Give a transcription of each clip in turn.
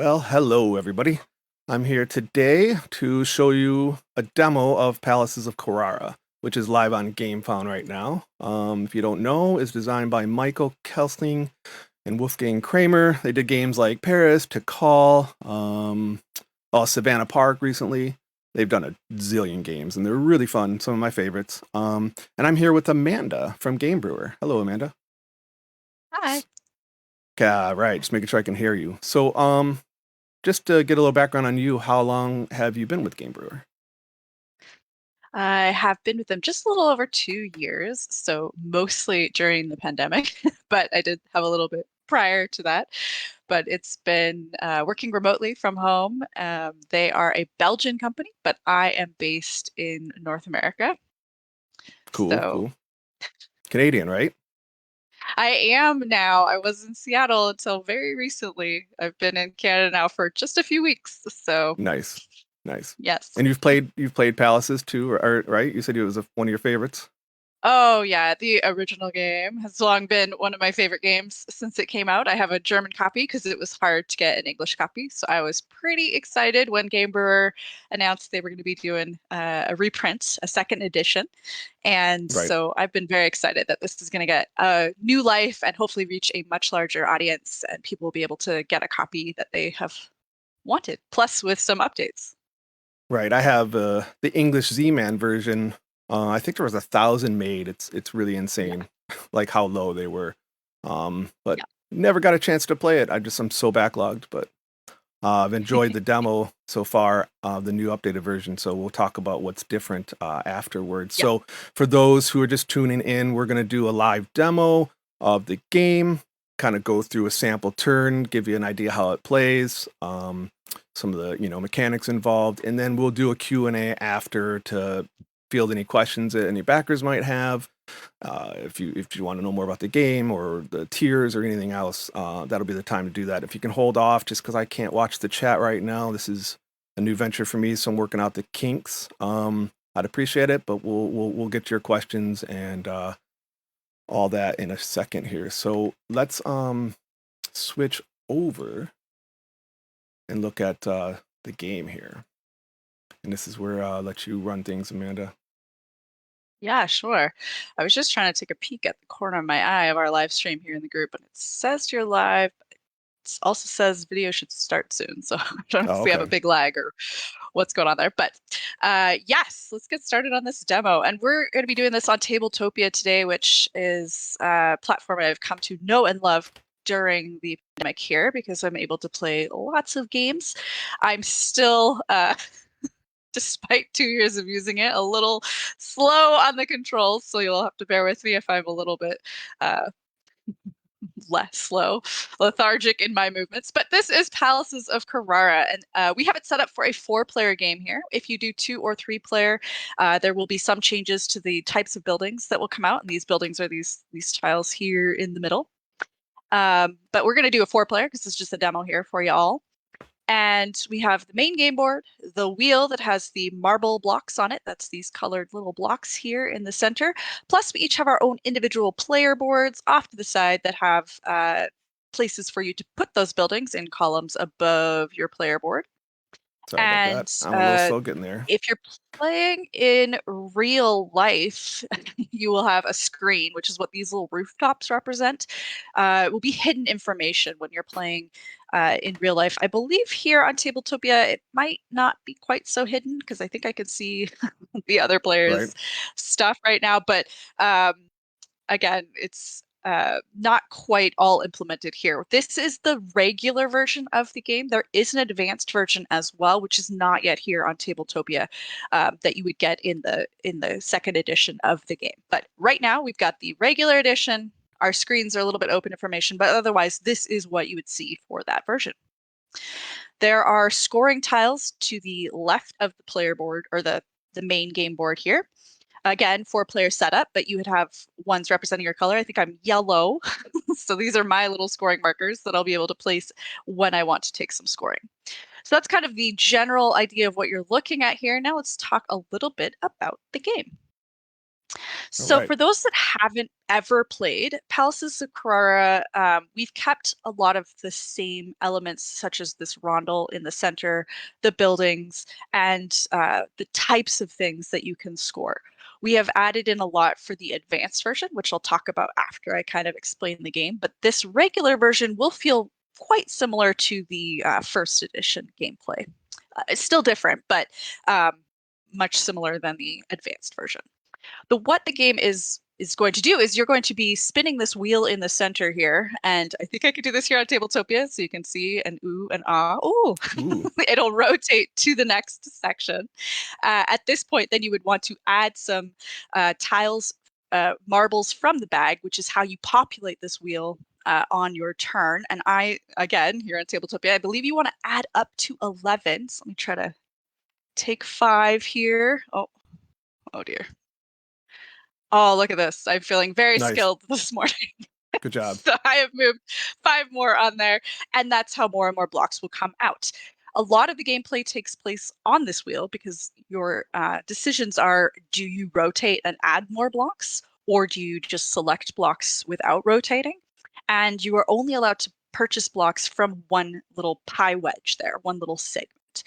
Well, hello everybody. I'm here today to show you a demo of Palaces of Carrara, which is live on Gamefound right now. If you don't know, it's designed by Michael Kelsling and Wolfgang Kramer. They did games like Paris, Tikal, Savannah Park recently. They've done a zillion games, and they're really fun. Some of my favorites. And I'm here with Amanda from Gamebrewer. Hello, Amanda. Hi. Right. Just making sure I can hear you. So, just to get a little background on you, how long have you been with Gamebrewer? I have been with them just a little over 2 years, so mostly during the pandemic, but I did have a little bit prior to that. But it's been working remotely from home. They are a Belgian company, but I am based in North America. Cool, So cool. Canadian, right? I am now. I was in Seattle until very recently. I've been in Canada now for just a few weeks. So Nice, nice. yes. And you've played Palaces too, right? You said it was one of your favorites. Oh yeah, the original game has long been one of my favorite games since it came out. I have a German copy because it was hard to get an English copy, so I was pretty excited when Gamebrewer announced they were going to be doing a reprint, a second edition. And Right. so I've been very excited that this is going to get a new life and hopefully reach a much larger audience, and people will be able to get a copy that they have wanted, plus with some updates. Right. I have the English Z-Man version. I think there was 1,000 made. It's really Yeah, insane, like how low they were. But yeah, never got a chance to play it. I'm so backlogged, but I've enjoyed the demo so far, the new updated version. So we'll talk about what's different afterwards. yeah. So for those who are just tuning in, we're going to do a live demo of the game, kind of go through a sample turn, give you an idea how it plays, some of the mechanics involved, and then we'll do a Q&A after to field any questions that any backers might have. If you want to know more about the game or the tiers or anything else, that'll be the time to do that. If you can hold off, just because I can't watch the chat right now, this is a new venture for me, so I'm working out the kinks. I'd appreciate it, but we'll get to your questions and all that in a second here. So let's switch over and look at the game here. And this is where I'll let you run things, Amanda. Yeah, sure. I was just trying to take a peek at the corner of my eye of our live stream here in the group, and it says you're live. It also says video should start soon. So I don't know Oh, if we have a okay. big lag or what's going on there. But yes, let's get started on this demo. And we're going to be doing this on Tabletopia today, which is a platform I've come to know and love during the pandemic here because I'm able to play lots of games. I'm still despite 2 years of using it, a little slow on the controls. So you'll have to bear with me if I'm a little bit uh, less slow, lethargic in my movements. But this is Palaces of Carrara, and we have it set up for a four-player game here. If you do two or three-player, there will be some changes to the types of buildings that will come out, and these buildings are these tiles here in the middle. But we're going to do a four-player because it's just a demo here for you all. And we have the main game board, the wheel that has the marble blocks on it. That's these colored little blocks here in the center. Plus, we each have our own individual player boards off to the side that have places for you to put those buildings in columns above your player board. Sorry about that. And I'm a little slow getting there. if you're playing in real life, you will have a screen, which is what these little rooftops represent. It will be hidden information when you're playing in real life. I believe here on Tabletopia, it might not be quite so hidden because I think I can see the other Right. players' stuff right now. But um, again, it's not quite all implemented here. This is the regular version of the game. There is an advanced version as well, which is not yet here on Tabletopia, that you would get in the second edition of the game. But right now, we've got the regular edition. Our screens are a little bit open information, but otherwise, this is what you would see for that version. There are scoring tiles to the left of the player board or the main game board here. Again, four-player setup, but you would have ones representing your color. I think I'm yellow. So these are my little scoring markers that I'll be able to place when I want to take some scoring. So that's kind of the general idea of what you're looking at here. Now let's talk a little bit about the game. So, right. for those that haven't ever played Palaces of Carrara, we've kept a lot of the same elements, such as this rondel in the center, the buildings, and the types of things that you can score. We have added in a lot for the advanced version, which I'll talk about after I kind of explain the game. But this regular version will feel quite similar to the first edition gameplay. It's still different, but much similar than the advanced version. What the game is going to do is you're going to be spinning this wheel in the center here, and I think I could do this here on Tabletopia, so you can see an ooh and ah. Ooh, Ooh, it'll rotate to the next section. At this point, then you would want to add some tiles, marbles from the bag, which is how you populate this wheel on your turn. And I, again, here on Tabletopia, I believe you want to add up to 11. So let me try to take 5 here. Oh dear. Oh, look at this. I'm feeling very nice. skilled this morning. Good job. So I have moved 5 more on there, and that's how more and more blocks will come out. A lot of the gameplay takes place on this wheel because your decisions are, do you rotate and add more blocks, or do you just select blocks without rotating? And you are only allowed to purchase blocks from one little pie wedge there, one little segment.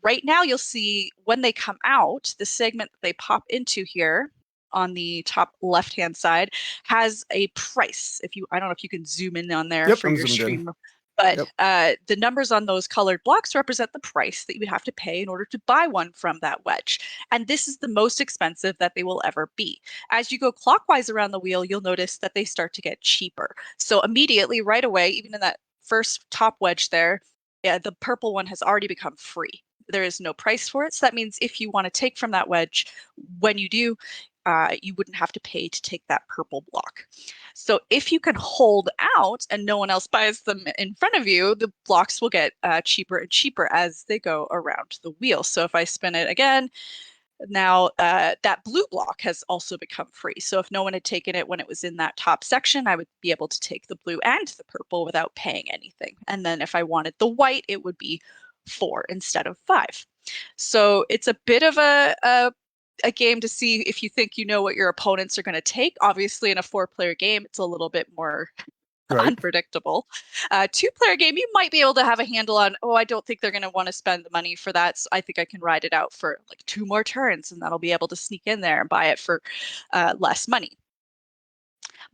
Right now, you'll see when they come out, the segment that they pop into here on the top left-hand side has a price. I don't know if you can zoom in on there Yep, for I'm your zoomed in. stream, but Yep. the numbers on those colored blocks represent the price that you would have to pay in order to buy one from that wedge. And this is the most expensive that they will ever be. As you go clockwise around the wheel, you'll notice that they start to get cheaper. So immediately, right away, even in that first top wedge there, yeah, the purple one has already become free. There is no price for it. So that means if you want to take from that wedge, when you do, you wouldn't have to pay to take that purple block. So if you can hold out and no one else buys them in front of you, the blocks will get cheaper and cheaper as they go around the wheel. So if I spin it again, now that blue block has also become free. So if no one had taken it when it was in that top section, I would be able to take the blue and the purple without paying anything. And then if I wanted the white, it would be 4 instead of 5. So it's a bit of a game to see if you think you know what your opponents are going to take. Obviously, in a 4-player game, it's a little bit more Right. unpredictable. 2-player game, you might be able to have a handle on, oh, I don't think they're going to want to spend the money for that. So I think I can ride it out for like 2 more turns, and that'll be able to sneak in there and buy it for less money.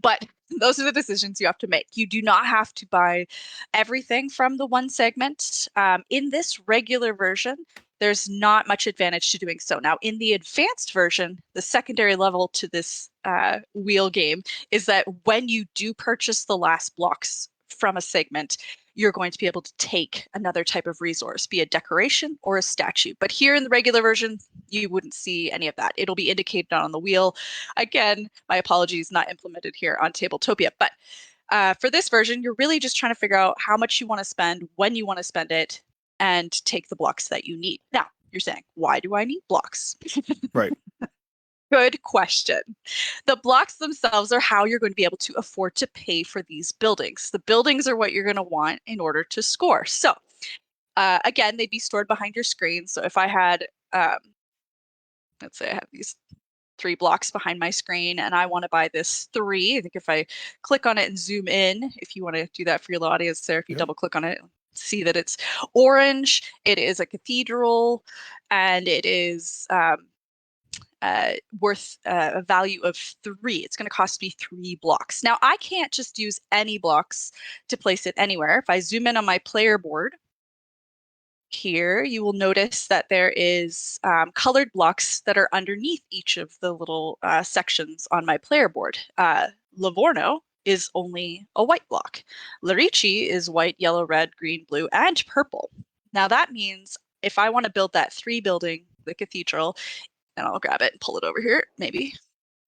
But those are the decisions you have to make. You do not have to buy everything from the one segment. In this regular version, there's not much advantage to doing so. Now, in the advanced version, the secondary level to this wheel game is that when you do purchase the last blocks from a segment, you're going to be able to take another type of resource, be a decoration or a statue. But here in the regular version, you wouldn't see any of that. It'll be indicated on the wheel. Again, my apologies, not implemented here on Tabletopia. But for this version, you're really just trying to figure out how much you want to spend, when you want to spend it, and take the blocks that you need. Now, you're saying, why do I need blocks? Right. Good question. The blocks themselves are how you're going to be able to afford to pay for these buildings. The buildings are what you're going to want in order to score. So, again, they'd be stored behind your screen. So if I had, let's say I have these 3 blocks behind my screen and I want to buy this 3, I think if I click on it and zoom in, if you want to do that for your little audience there, if you Yep. double click on it, see that it's orange, it is a cathedral, and it is worth a value of 3. It's going to cost me 3 blocks. Now, I can't just use any blocks to place it anywhere. If I zoom in on my player board here, you will notice that there is colored blocks that are underneath each of the little sections on my player board. Livorno is only a white block. Lerici is white, yellow, red, green, blue, and purple. Now that means if I want to build that 3 building, the cathedral, and I'll grab it and pull it over here, maybe,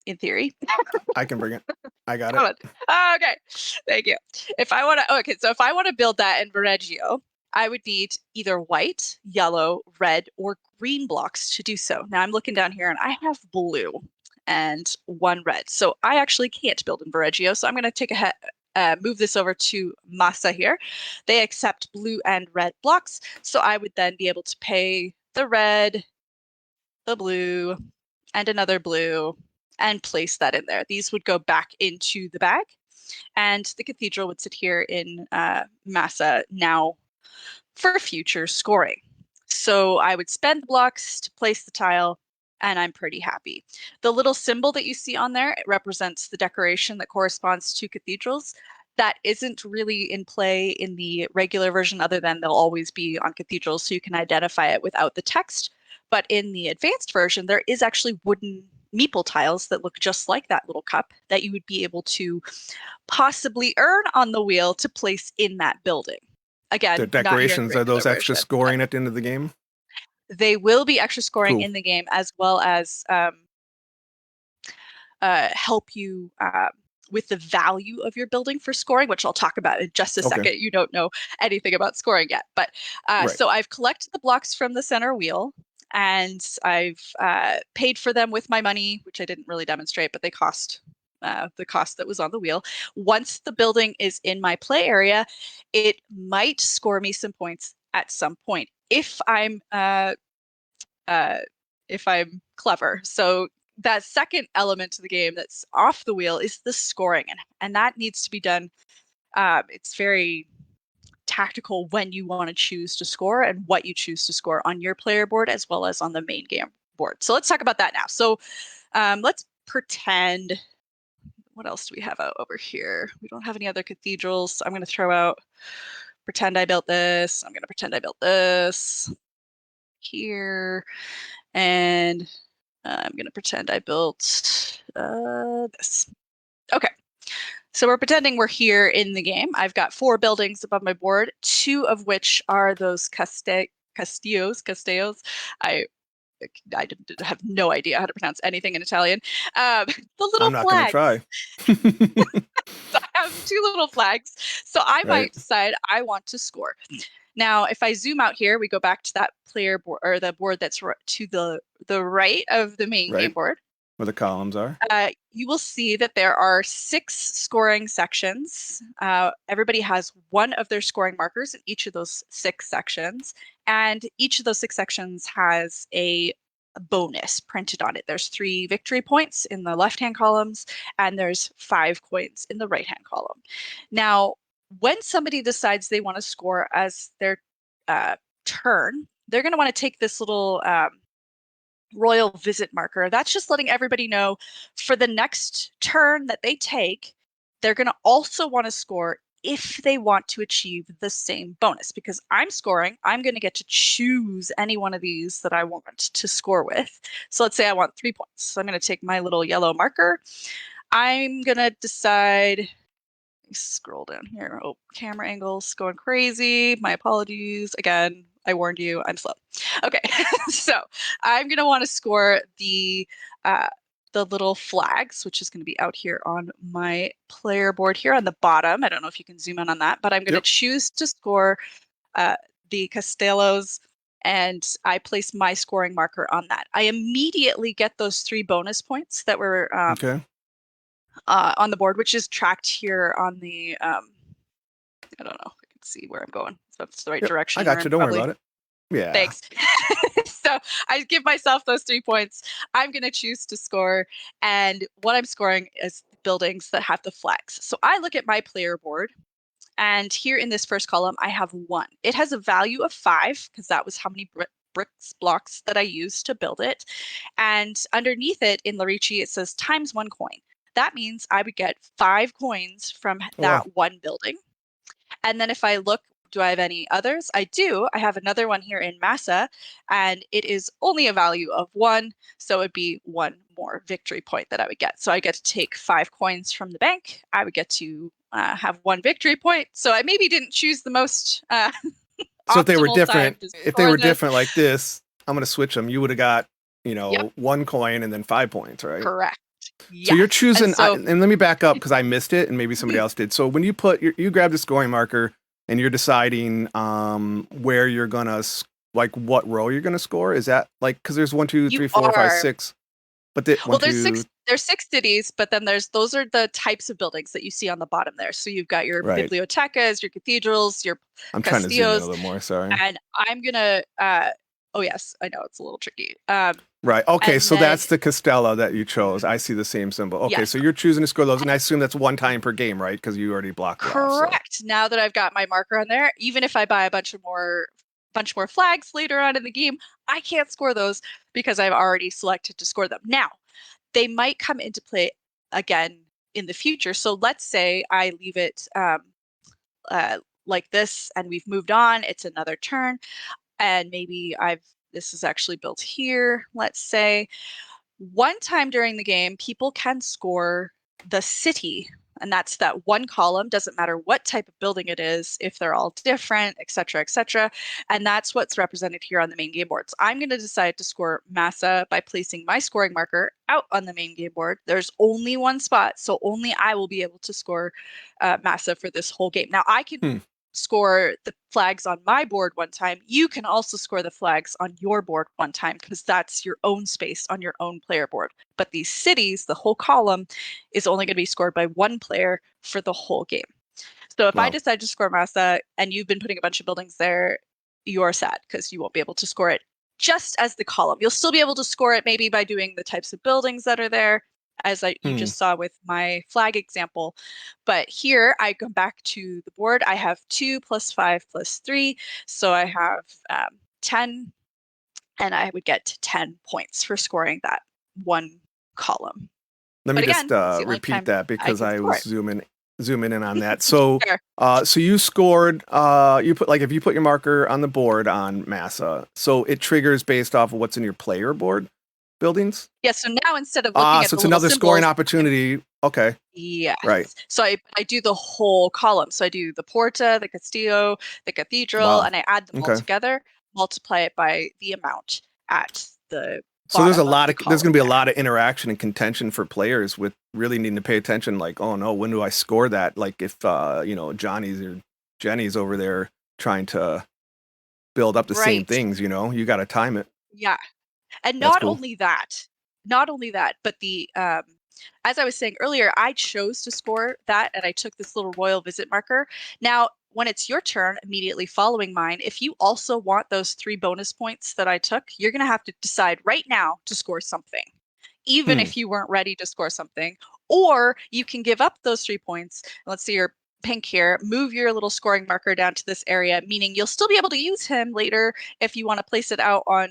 in theory. I can bring it. I got Come it. on. Oh, okay, thank you. If I want to, okay, so if I want to build that in Verreggio, I would need either white, yellow, red, or green blocks to do so. Now I'm looking down here and I have blue and 1 red. So I actually can't build in Verreggio. So I'm going to take move this over to Massa here. They accept blue and red blocks. So I would then be able to pay the red, the blue, and another blue, and place that in there. These would go back into the bag, and the cathedral would sit here in Massa now for future scoring. So I would spend the blocks to place the tile, and I'm pretty happy. The little symbol that you see on there, it represents the decoration that corresponds to cathedrals. That isn't really in play in the regular version, other than they'll always be on cathedrals, so you can identify it without the text. But in the advanced version, there is actually wooden meeple tiles that look just like that little cup that you would be able to possibly earn on the wheel to place in that building. Again, The not here in the decorations, are regular those extra version. scoring at the end of the game? They will be extra scoring Cool. in the game, as well as help you with the value of your building for scoring, which I'll talk about in just a Okay. second. You don't know anything about scoring yet. But Right. so I've collected the blocks from the center wheel, and I've paid for them with my money, which I didn't really demonstrate, but they cost the cost that was on the wheel. Once the building is in my play area, it might score me some points at some point if I'm clever. So that second element to the game that's off the wheel is the scoring, and that needs to be done. It's very tactical when you want to choose to score and what you choose to score on your player board as well as on the main game board. So let's talk about that now. So let's pretend. What else do we have out over here? We don't have any other cathedrals. So I'm going to throw out pretend I built this. I'm going to pretend I built this here. And I'm going to pretend I built this. Okay. So we're pretending we're here in the game. I've got 4 buildings above my board, 2 of which are those castellos. I have no idea how to pronounce anything in Italian. The little I'm not going to flags. try. So I have 2 little flags. So I Right. might decide I want to score. Now, if I zoom out here, we go back to that player board, or the board that's to the right of the main game Right. board. Where the columns are. You will see that there are 6 scoring sections. Everybody has one of their scoring markers in each of those 6 sections, and each of those 6 sections has a bonus printed on it. There's 3 victory points in the left-hand columns, and there's 5 coins in the right-hand column. Now, when somebody decides they want to score as their turn, they're going to want to take this little royal visit marker. That's just letting everybody know for the next turn that they take, they're going to also want to score if they want to achieve the same bonus. Because I'm scoring, I'm going to get to choose any one of these that I want to score with. So let's say I want 3 points. So I'm going to take my little yellow marker. I'm going to decide. Scroll down here. Oh, camera angles going crazy. My apologies. Again, I warned you, I'm slow. Okay, so I'm gonna want to score the little flags, which is going to be out here on my player board here on the bottom. I don't know if you can zoom in on that, but I'm going to choose to score the castellos, and I place my scoring marker on that. I immediately get those 3 bonus points that were Okay. on the board, which is tracked here on the, I don't know if I can see where I'm going. So that's the right direction. I got you. Don't worry about it. Yeah. Thanks. So I give myself those 3 points. I'm going to choose to score. And what I'm scoring is buildings that have the flags. So I look at my player board. And here in this first column, I have 1. It has a value of 5 because that was how many blocks that I used to build it. And underneath it in Larici, it says times 1 coin. That means I would get 5 coins from that one building. And then if I look, do I have any others? I do. I have another one here in Massa, and it is only a value of 1. So it'd be 1 more victory point that I would get. So I get to take 5 coins from the bank. I would get to have 1 victory point. So I maybe didn't choose the most so if they were different, like this, I'm going to switch them. You would have got, 1 coin and then 5 points, right? Correct. Yes. So you're choosing, and let me back up because I missed it and maybe somebody else did. So when you you grab the scoring marker and you're deciding where you're gonna, like what row you're gonna score, is that like, because there's 1, 2, 3, 4, 5, 6, but there's 6 cities, but then those are the types of buildings that you see on the bottom there. So you've got your bibliotecas, your cathedrals, your I'm trying to zoom in a little more. Sorry, and I'm gonna Oh yes, I know it's a little tricky. Right. Okay, And so then that's the Castella that you chose. mhm, I see the same symbol. Okay, yes, so you're choosing to score those, and and I assume that's one time per game, right? Because you already blocked it off. So. correct. Now that I've got my marker on there, even if I buy a bunch more flags later on in the game, I can't score those because I've already selected to score them. Now, they might come into play again in the future. So let's say I leave it like this and we've moved on, it's another turn, and maybe this is actually built here, let's say. One time during the game, people can score the city, and that's that one column. Doesn't matter what type of building it is, if they're all different, etc., etc. And that's what's represented here on the main game board. So I'm going to decide to score Massa by placing my scoring marker out on the main game board. There's only one spot, so only I will be able to score Massa for this whole game. Now I can Hmm. score the flags on my board one time. You can also score the flags on your board one time because that's your own space on your own player board. But these cities, the whole column, is only going to be scored by one player for the whole game. So if I Wow. decide to score Massa and you've been putting a bunch of buildings there, you're sad because you won't be able to score it just as the column. You'll still be able to score it maybe by doing the types of buildings that are there, as you Hmm. just saw with my flag example. But here I go back to the board. I have 2 plus 5 plus 3. So I have 10, and I would get 10 points for scoring that one column. Let me But just again, it's the only repeat time that I because can I score was it. zooming in on that. So, Sure. so you scored. You put like if you put your marker on the board on Massa, so it triggers based off of what's in your player board buildings. Yeah, so now instead of Ah, looking at so the it's little another scoring symbols, opportunity. Okay, right. yes. So I do the whole column. So I do the Porta, the Castillo, the Cathedral, Wow. and I add them all Okay. together, multiply it by the amount at the So there's a bottom of lot the of there's column going to be a there. lot of interaction and contention for players with really needing to pay attention. Like, oh no, when do I score that? Like if Johnny's or Jenny's over there trying to build up the same Right. things, you got to time it. Yeah. And That's cool. not only that, but the as I was saying earlier, I chose to score that and I took this little royal visit marker. Now, when it's your turn immediately following mine, if you also want those 3 bonus points that I took, you're going to have to decide right now to score something, even Hmm. if you weren't ready to score something. Or you can give up those 3 points. Let's see your pink here, move your little scoring marker down to this area, meaning you'll still be able to use him later if you want to place it out on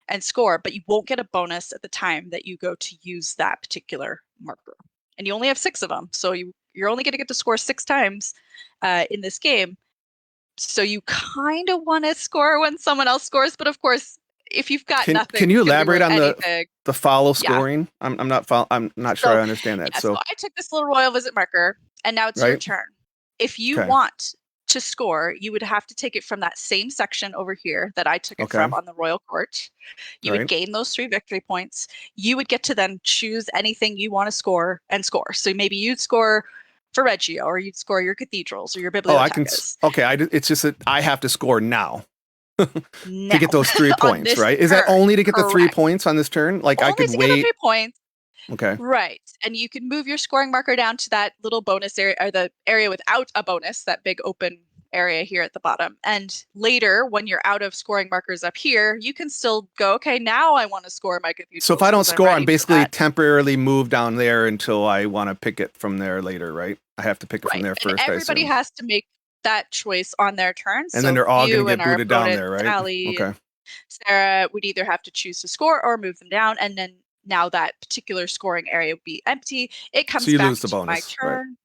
and score, but you won't get a bonus at the time that you go to use that particular marker. And you only have 6 of them, so you're only going to get to score 6 times in this game. So you kind of want to score when someone else scores, but of course, if you've got Can nothing you because we elaborate weren't on anything, the follow yeah. scoring? I'm not sure So I understand that. yeah, so So I took this little royal visit marker, and now it's your right. turn. If you Okay. want to score, you would have to take it from that same section over here that I took it Okay. from on the royal court. You would Right. gain those 3 victory points. You would get to then choose anything you want to score and score. So maybe you'd score for Reggio, or you'd score your cathedrals or your Oh, bibliotecas. okay. It's just that I have to score now to Now, get those 3 on points, this right? Is that turn, only to get the 3 correct. points on this turn? Like I Only could to get the wait. 3 points. Okay. Right. And you can move your scoring marker down to that little bonus area, or the area without a bonus, that big open area here at the bottom. And later, when you're out of scoring markers up here, you can still go, okay, now I want to score my So if cathedrals I don't because I'm score, I'm ready for basically that. temporarily moved down there until I want to pick it from there later, right? I have to pick it from Right. there And first, I everybody assume. has to make that choice on their turn. And then So they're all going to you and get our booted down opponent, there, right? Sally and Okay. Sarah, would either have to choose to score or move them down. And then now that particular scoring area would be empty. It So comes you lose back the to my bonus, right? turn.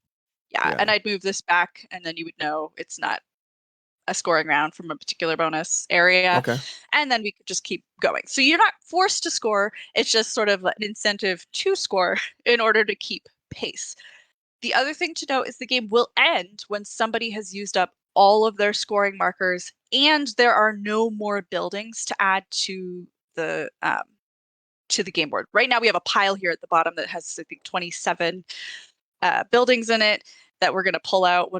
Yeah, Yeah. and I'd move this back, and then you would know it's not a scoring round from a particular bonus area, Okay. and then we could just keep going. So you're not forced to score, it's just sort of an incentive to score in order to keep pace. The other thing to note is the game will end when somebody has used up all of their scoring markers and there are no more buildings to add to the game board. Right now we have a pile here at the bottom that has, I think, 27 buildings in it that we're going to pull out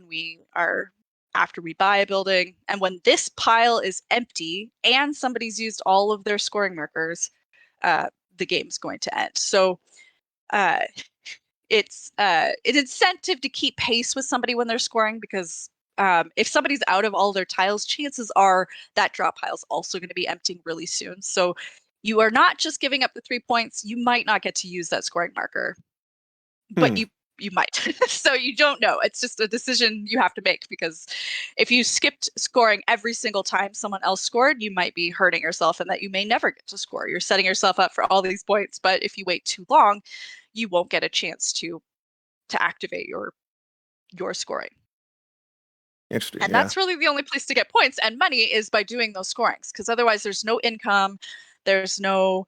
after we buy a building. And when this pile is empty and somebody's used all of their scoring markers, the game's going to end. So uh, it's an incentive to keep pace with somebody when they're scoring, because if somebody's out of all their tiles, chances are that draw pile's also going to be emptying really soon. So you are not just giving up the 3 points. You might not get to use that scoring marker, but you might. So you don't know. It's just a decision you have to make, because if you skipped scoring every single time someone else scored, you might be hurting yourself and that you may never get to score. You're setting yourself up for all these points, but if you wait too long, you won't get a chance to activate your scoring. Interesting. And Yeah. that's really the only place to get points and money, is by doing those scorings, because otherwise there's no income, there's no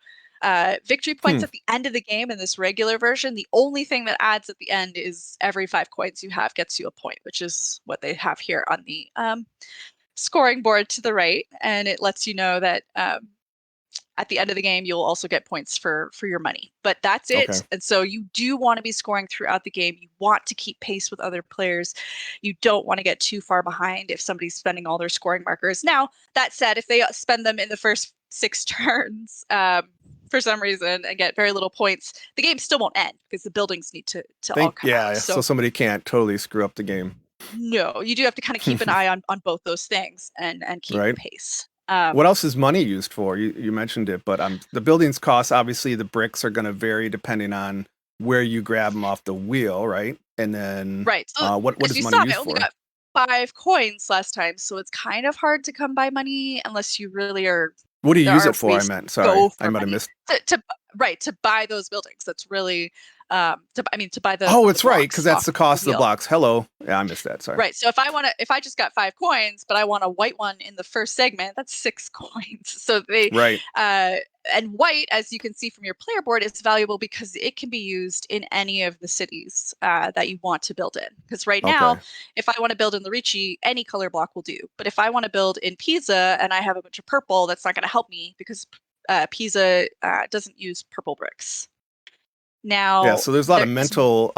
victory points at the end of the game. In this regular version, the only thing that adds at the end is every 5 coins you have gets you a point, which is what they have here on the scoring board to the right. And it lets you know that at the end of the game, you'll also get points for your money. But that's it. Okay. And so you do want to be scoring throughout the game. You want to keep pace with other players. You don't want to get too far behind if somebody's spending all their scoring markers. Now, that said, if they spend them in the first 6 turns for some reason and get very little points, the game still won't end, because the buildings need to all come out. So somebody can't totally screw up the game. No, you do have to kind of keep an eye on both those things and keep right. pace. What else is money used for? You mentioned it, but the buildings cost, obviously the bricks are going to vary depending on where you grab them off the wheel, right? And then right. So, what is money used I only for? got 5 coins last time, so it's kind of hard to come by money unless you really are. What do you use it for? I meant, sorry, I might have missed. To buy those buildings. That's really to buy the. Oh, it's right, because that's the cost of the blocks. Hello, yeah, I missed that. Sorry. Right. So if I just got 5 coins, but I want a white one in the first segment, that's 6 coins. So right. And white, as you can see from your player board, is valuable because it can be used in any of the cities that you want to build in. Because right now, if I want to build in Lerici, any color block will do. But if I want to build in Pisa and I have a bunch of purple, that's not going to help me, because Pisa doesn't use purple bricks. Now, yeah, so there's a lot of mental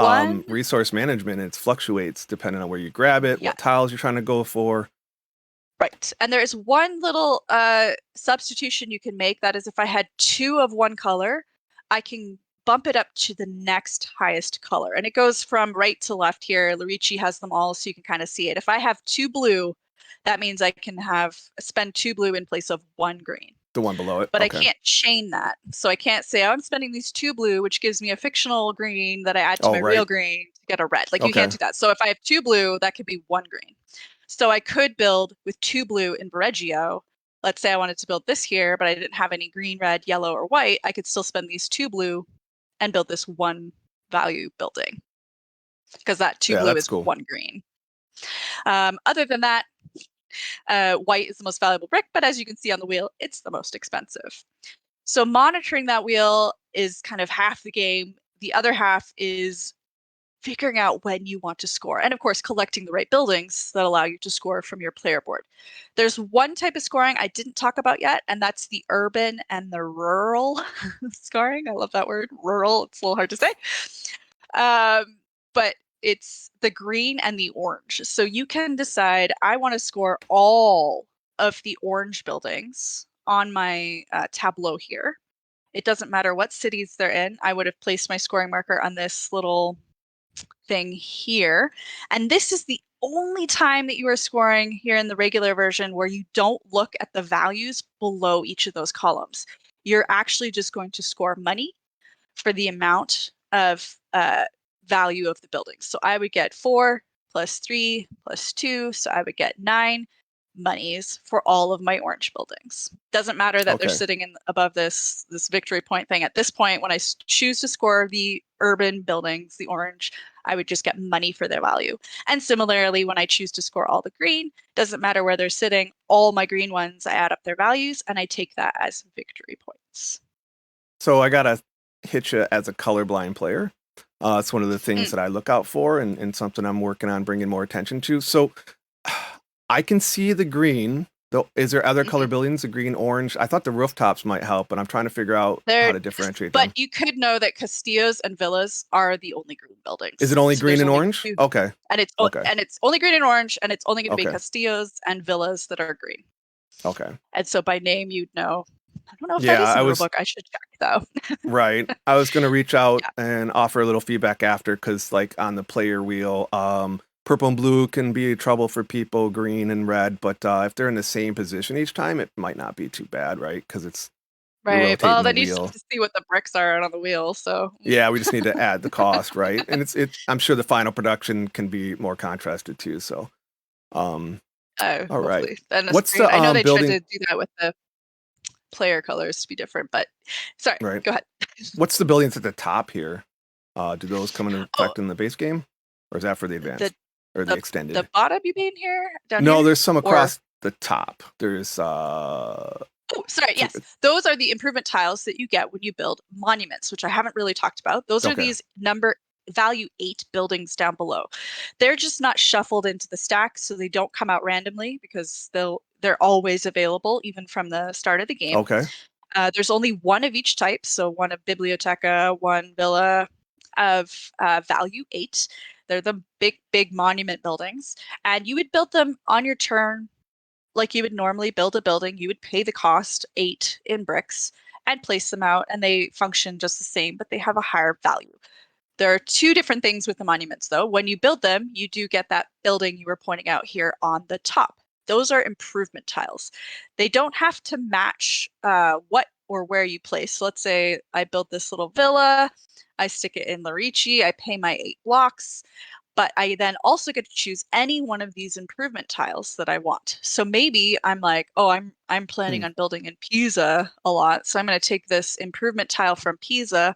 resource management. It fluctuates depending on where you grab it, what tiles you're trying to go for. Right. And there's one little substitution you can make. That is, if I had 2 of one color, I can bump it up to the next highest color. And it goes from right to left here. Lerici has them all, so you can kind of see it. If I have 2 blue, that means I can spend 2 blue in place of 1 green. The one below it. But I can't chain that. So I can't say, oh, I'm spending these 2 blue, which gives me a fictional green that I add to my real green to get a red. Like, you can't do that. So if I have 2 blue, that could be 1 green. So I could build with 2 blue in Reggio. Let's say I wanted to build this here, but I didn't have any green, red, yellow, or white. I could still spend these 2 blue and build this 1 value building, because that 2 blue is cool. 1 green. Other than that, white is the most valuable brick, but as you can see on the wheel, it's the most expensive. So monitoring that wheel is kind of half the game. The other half is figuring out when you want to score, and of course collecting the right buildings that allow you to score from your player board. There's one type of scoring I didn't talk about yet, and that's the urban and the rural scoring. I love that word, rural. It's a little hard to say, but it's the green and the orange. So you can decide, I want to score all of the orange buildings on my tableau here. It doesn't matter what cities they're in. I would have placed my scoring marker on this little thing here. And this is the only time that you are scoring here in the regular version where you don't look at the values below each of those columns. You're actually just going to score money for the amount of value of the buildings. So I would get 4 plus 3 plus 2. So I would get 9 monies for all of my orange buildings. Doesn't matter that they're sitting above this victory point thing. At this point, when I choose to score the urban buildings, the orange, I would just get money for their value. And similarly, when I choose to score all the green, doesn't matter where they're sitting, all my green ones, I add up their values and I take that as victory points. So I gotta hit you as a colorblind player. It's one of the things that I look out for, and something I'm working on bringing more attention to. So I can see the green. Is there other color buildings, the green, orange? I thought the rooftops might help, but I'm trying to figure out how to differentiate them. But you could know that Castillos and villas are the only green buildings. Is it only green and orange? Okay. And it's only green and orange, and it's only going to be Castillos and villas that are green. Okay. And so by name, you'd know. I don't know if that is in the book. I should check, though. Right. I was going to reach out and offer a little feedback after, because like on the player wheel, purple and blue can be trouble for people, green and red, but if they're in the same position each time, it might not be too bad, right? Because you're Right. Well, rotating the then you just have wheel. to see what the bricks are on the wheel. So Yeah, we just need to add the cost, right? And I'm sure the final production can be more contrasted too. So, um, all right. hopefully, and the What's screen. the I know they tried building? to do that with the player colors to be different, but sorry. Right. Go ahead. What's the buildings at the top here? Do those come into Oh, effect in the base game, or is that for the the advanced or the the extended? the bottom you mean here, down No, here, there's some or across the top. There's oh, sorry. two, Yes, those are the improvement tiles that you get when you build monuments, which I haven't really talked about. Those are okay. these value 8 buildings down below. They're just not shuffled into the stack, so they don't come out randomly because they're always available even from the start of the game. Okay. There's only one of each type, so one of Biblioteca, one Villa of value 8. They're the big monument buildings, and you would build them on your turn like you would normally build a building. You would pay the cost 8 in bricks and place them out, and they function just the same, but they have a higher value. There are two different things with the monuments, though. When you build them, you do get that building you were pointing out here on the top. Those are improvement tiles. They don't have to match what or where you place. So let's say I build this little villa, I stick it in Larici, I pay my 8 blocks, but I then also get to choose any one of these improvement tiles that I want. So maybe I'm like, oh, I'm planning Hmm. on building in Pisa a lot, so I'm going to take this improvement tile from Pisa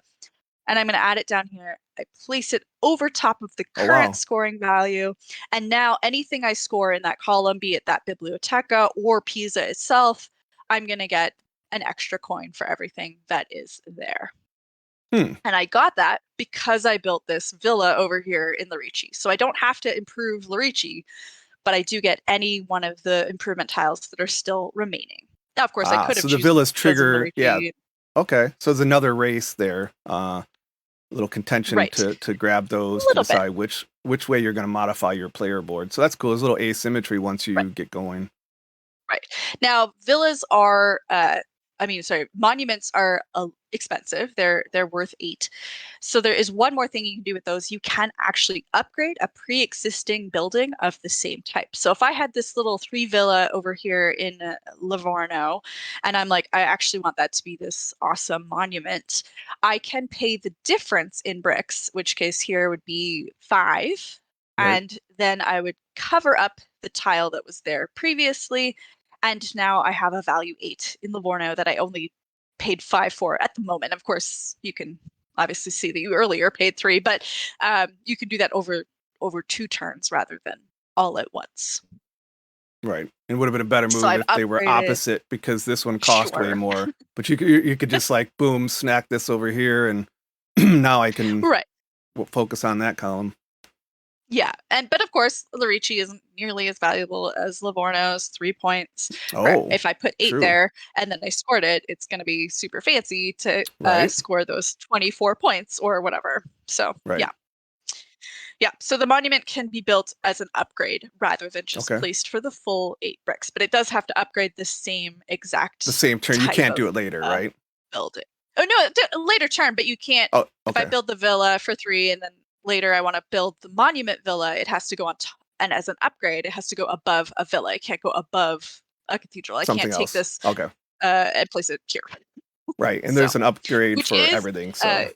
and I'm going to add it down here. I place it over top of the Oh current wow. scoring value. And now anything I score in that column, be it that Biblioteca or Pisa itself, I'm going to get an extra coin for everything that is there. Hmm. And I got that because I built this villa over here in Larici. So I don't have to improve Larici, but I do get any one of the improvement tiles that are still remaining. Now, of course, I could have So the chosen villas chosen trigger. Yeah. Larici. Okay. So there's another race there. Little contention Right. to grab A those to little bit. decide which way you're going to modify your player board. So that's cool. There's a little asymmetry once Right. you get going. Right. Now, villas are, monuments are expensive. They're worth 8. So there is one more thing you can do with those. You can actually upgrade a pre-existing building of the same type. So if I had this little 3 villa over here in Livorno, and I'm like, I actually want that to be this awesome monument, I can pay the difference in bricks, which case here would be 5, Right. and then I would cover up the tile that was there previously, and now I have a value 8 in Livorno that I only paid 5 for at the moment. Of course, you can obviously see that you earlier paid 3, but you can do that over 2 turns rather than all at once. Right. It would have been a better So move I've if they were upgraded. opposite because this one cost way Sure. more. But you could just like boom, snack this over here, and now I can Right. focus on that column. Yeah, but of course, Larici isn't nearly as valuable as Livorno's 3 points. Where Oh, if I put 8 true. there and then I scored it, it's going to be super fancy to Right. score those 24 points or whatever. So Right. yeah, yeah. So the monument can be built as an upgrade rather than just Okay. placed for the full 8 bricks, but it does have to upgrade the same The exact same turn. You type can't of do it later, uh, right? building. Oh no, later turn, but you can't. Oh, If I okay. build the villa for 3 and then later I want to build the monument villa, it has to go on top. And as an upgrade, it has to go above a villa. It can't go above a cathedral. I can't Something take else. this Okay. and place it here. Right. And So, there's an upgrade which for is everything. uh, So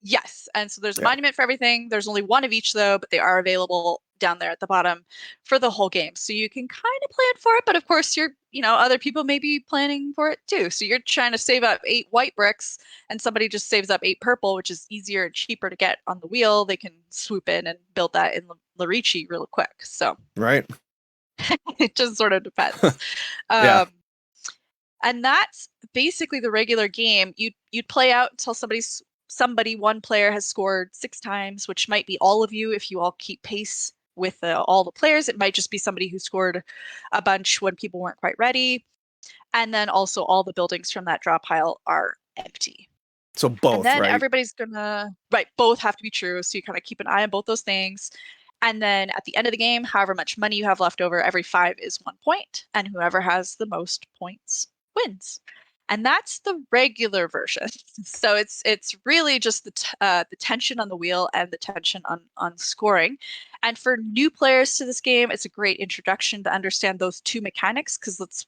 yes. And so there's a yeah. monument for everything. There's only one of each though, but they are available down there at the bottom for the whole game. So you can kind of plan for it, but of course other people may be planning for it too. So you're trying to save up 8 white bricks and somebody just saves up 8 purple, which is easier and cheaper to get on the wheel. They can swoop in and build that in Larici real quick. So Right. it just sort of depends. Yeah. Um, and that's basically the regular game. You'd play out until one player has scored 6 times, which might be all of you if you all keep pace with all the players. It might just be somebody who scored a bunch when people weren't quite ready. And then also all the buildings from that draw pile are empty. So And both, then right? everybody's gonna, right, both have to be true. So you kind of keep an eye on both those things. And then at the end of the game, however much money you have left over, every 5 is 1 point, and whoever has the most points wins. and that's the regular version. So it's really just the tension on the wheel and the tension on scoring. And for new players to this game, it's a great introduction to understand those two mechanics because let's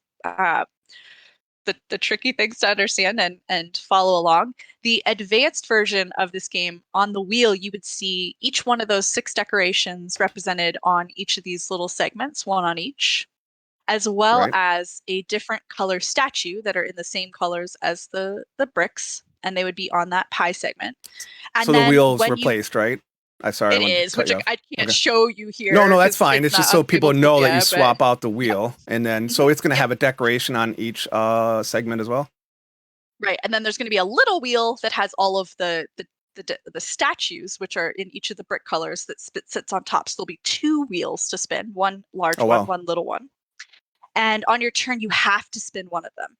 the tricky things to understand and follow along. The advanced version of this game on the wheel, you would see each one of those 6 decorations represented on each of these little segments, one on each, as well Right. as a different color statue that are in the same colors as the bricks, and they would be on that pie segment. So And the then wheels when you replaced, right? I sorry, I it wanted to is, cut which you off. I can't Okay. show you No, here that's because fine. it's It's just not so on people know that you Tabletopia, but swap out the wheel, and then so it's going to yep, have a decoration on each segment as well. right. And then there's going to be a little wheel that has all of the statues, which are in each of the brick colors that sits on top. So there'll be 2 wheels to spin, one large Oh one, wow. one little one. And on your turn, you have to spin one of them.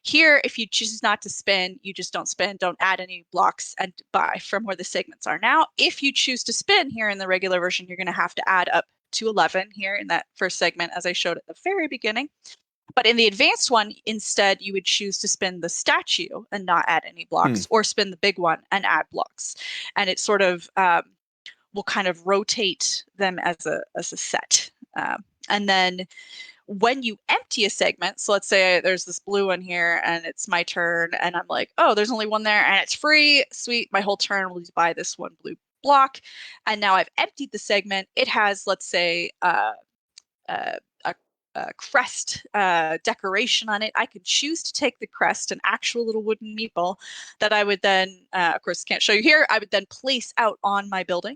Here, if you choose not to spin, you just don't spin, don't add any blocks, and buy from where the segments are now. If you choose to spin here in the regular version, you're going to have to add up to 11 here in that first segment, as I showed at the very beginning. But in the advanced one, instead, you would choose to spin the statue and not add any Hmm. blocks, or spin the big one and add blocks. And it sort of will kind of rotate them as a set. And then when you empty a segment, so let's say there's this blue one here and it's my turn, and I'm like, oh, there's only one there and it's free. Sweet. My whole turn will just buy this one blue block. And now I've emptied the segment. It has, let's say, a, a crest decoration on it. I could choose to take the crest, an actual little wooden meeple that I would then, of course, can't show you here, I would then place out on my building.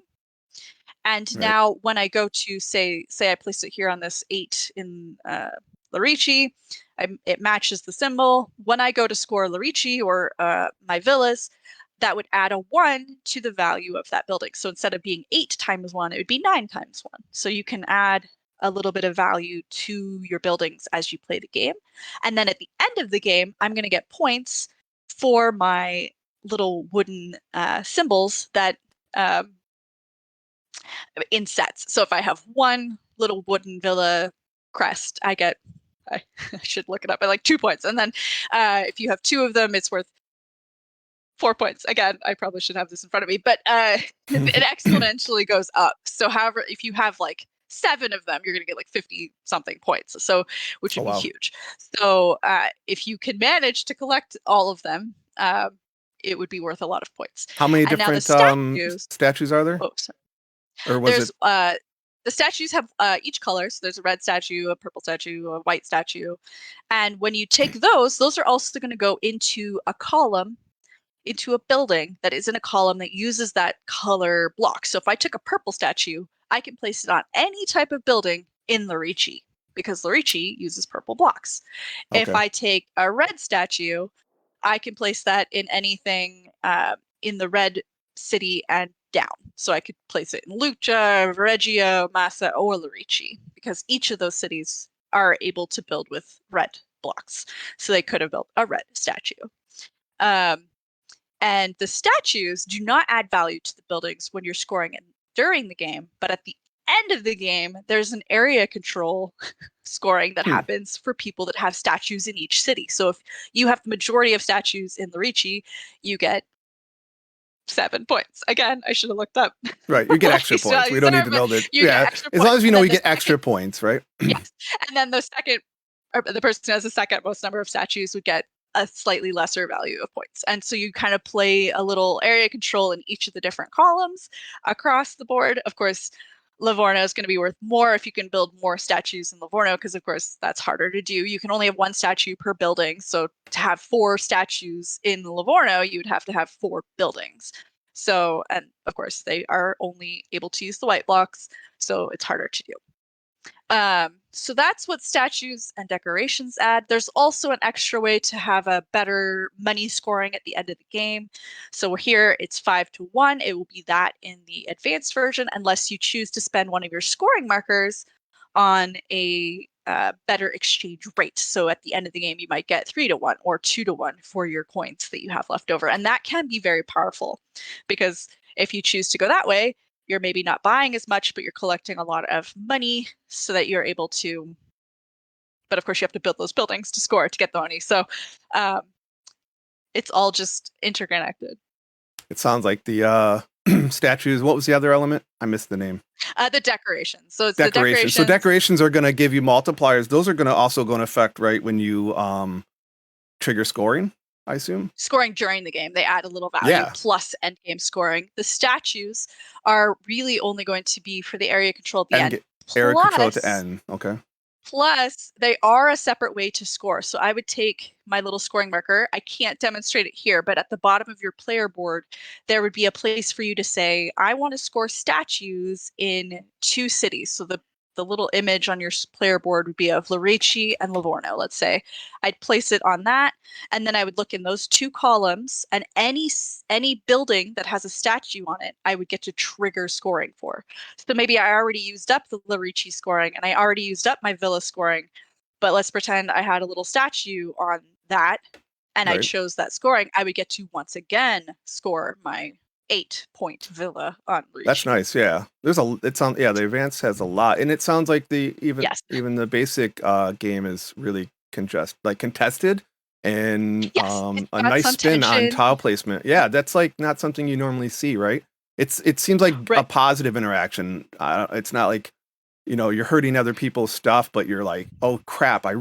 And Right. now when I go to say I place it here on this 8 in Larici, it matches the symbol. When I go to score Larici or my villas, that would add a 1 to the value of that building. So instead of being 8 times 1, it would be 9 times 1. So you can add a little bit of value to your buildings as you play the game. And then at the end of the game, I'm going to get points for my little wooden symbols that in sets. So if I have one little wooden villa crest, I should look it up, I like 2 points. And then if you have 2 of them, it's worth 4 points. Again, I probably should have this in front of me, but it exponentially goes up. So however, if you have like 7 of them, you're going to get like 50 something points. So, which Oh would be wow. huge. So if you can manage to collect all of them, it would be worth a lot of points. How many And now the different statues, statues are there? oh, sorry. Or was it There's the statues have each color. So there's a red statue, a purple statue, a white statue. And when you take those are also going to go into a column, into a building that is in a column that uses that color block. So if I took a purple statue, I can place it on any type of building in Larici because Larici uses purple blocks. If okay? I take a red statue, I can place that in anything in the red city and down. So I could place it in Lucca, Reggio, Massa, or Larici because each of those cities are able to build with red blocks. So they could have built a red statue. Um, and the statues do not add value to the buildings when you're scoring it during the game, but at the end of the game, there's an area control scoring that Hmm. happens for people that have statues in each city. So if you have the majority of statues in Larici, you get 7 points. Again, I should have looked up Right. You get what extra these points. We values don't need are, to but know that. you get Yeah. extra As long points. as you And know then you the get second, extra points, right? yes, and then the second, or the person who has the second most number of statues would get a slightly lesser value of points. And so you kind of play a little area control in each of the different columns across the board. Of course, Livorno is going to be worth more if you can build more statues in Livorno, because of course that's harder to do. You can only have 1 statue per building. So to have 4 statues in Livorno, you would have to have 4 buildings. So, and of course, they are only able to use the white blocks, so it's harder to do. So that's what statues and decorations add. There's also an extra way to have a better money scoring at the end of the game. So here it's 5-1. It will be that in the advanced version, unless you choose to spend one of your scoring markers on a better exchange rate. So at the end of the game, you might get 3-1 or 2-1 for your coins that you have left over. And that can be very powerful because if you choose to go that way, you're maybe not buying as much, but you're collecting a lot of money so that you're able to. But of course, you have to build those buildings to score to get the money. So It's all just interconnected. It sounds like the statues. What was the other element? I missed the name. The decorations. So it's the Decorations. So decorations. decorations are going to give you multipliers. Those are going to also going to affect right when you trigger scoring, I assume. Scoring during the game, they add a little value Yeah. plus end game scoring. The statues are really only going to be for the area control at the And end. get area control to Plus, end. Okay. Plus, they are a separate way to score. So I would take my little scoring marker. I can't demonstrate it here, but at the bottom of your player board, there would be a place for you to say, I want to score statues in 2 cities. So the little image on your player board would be of Lerici and Livorno, let's say. I'd place it on that, and then I would look in those 2 columns, and any building that has a statue on it, I would get to trigger scoring for. So maybe I already used up the Lerici scoring and I already used up my Villa scoring, but let's pretend I had a little statue on that and I Right. chose that scoring. I would get to once again score my 8-point Villa on Lerici. That's nice. Yeah. There's a. It sounds. Yeah. The advance has a lot, and it sounds like the Yes. even the basic game is really contested, and Yes, a nice spin on tension. tile placement. Yeah, that's like not something you normally see, right? It seems like a Right. positive interaction. It's not like you're hurting other people's stuff, but you're like, oh crap, I